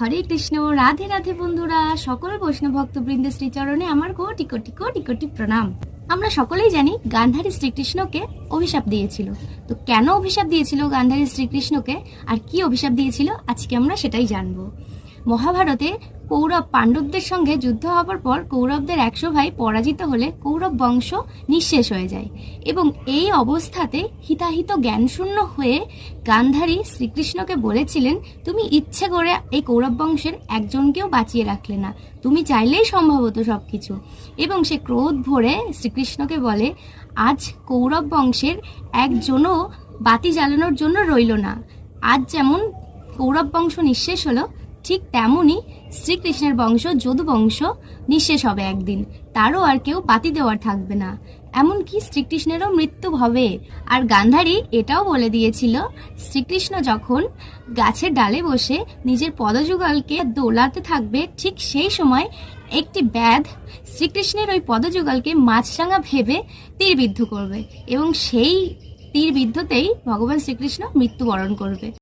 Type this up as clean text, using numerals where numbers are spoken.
হরে কৃষ্ণ। রাধে রাধে বন্ধুরা, সকল বৈষ্ণব ভক্তবৃন্দের শ্রীচরণে আমার কোটি কোটি কোটি কোটি প্রণাম। আমরা সকলেই জানি গান্ধারী শ্রীকৃষ্ণকে অভিশাপ দিয়েছিল। তো কেন অভিশাপ দিয়েছিল গান্ধারী শ্রীকৃষ্ণকে, আর কি অভিশাপ দিয়েছিল, আজকে আমরা সেটাই জানবো। মহাভারতে কৌরব পাণ্ডবদের সঙ্গে যুদ্ধ হওয়ার পর কৌরবদের 100 ভাই পরাজিত হলে কৌরব বংশ নিঃশেষ হয়ে যায়, এবং এই অবস্থাতে হিতাহিত জ্ঞানশূন্য হয়ে গান্ধারী শ্রীকৃষ্ণকে বলেছিলেন, তুমি ইচ্ছে করে এই কৌরব বংশের একজনকেও বাঁচিয়ে রাখলে না, তুমি চাইলেই সম্ভব হতো সবকিছু। এবং সে ক্রোধ ভরে শ্রীকৃষ্ণকে বলে, আজ কৌরব বংশের একজনও বাতি জ্বালানোর জন্য রইল না। আজ যেমন কৌরব বংশ নিঃশেষ হলো, ঠিক তেমনই শ্রীকৃষ্ণের বংশ যদু বংশ নিঃশেষ হবে একদিন, তারও আর কেউ বাতি দেওয়ার থাকবে না, এমনকি শ্রীকৃষ্ণেরও মৃত্যু হবে। আর গান্ধারী এটাও বলে দিয়েছিল, শ্রীকৃষ্ণ যখন গাছের ডালে বসে নিজের পদযুগলকে দোলাতে থাকবে, ঠিক সেই সময় একটি ব্যাধ শ্রীকৃষ্ণের ওই পদযুগলকে মাছরাঙা ভেবে তীরবিদ্ধ করবে, এবং সেই তীরবিদ্ধতেই ভগবান শ্রীকৃষ্ণ মৃত্যুবরণ করবে।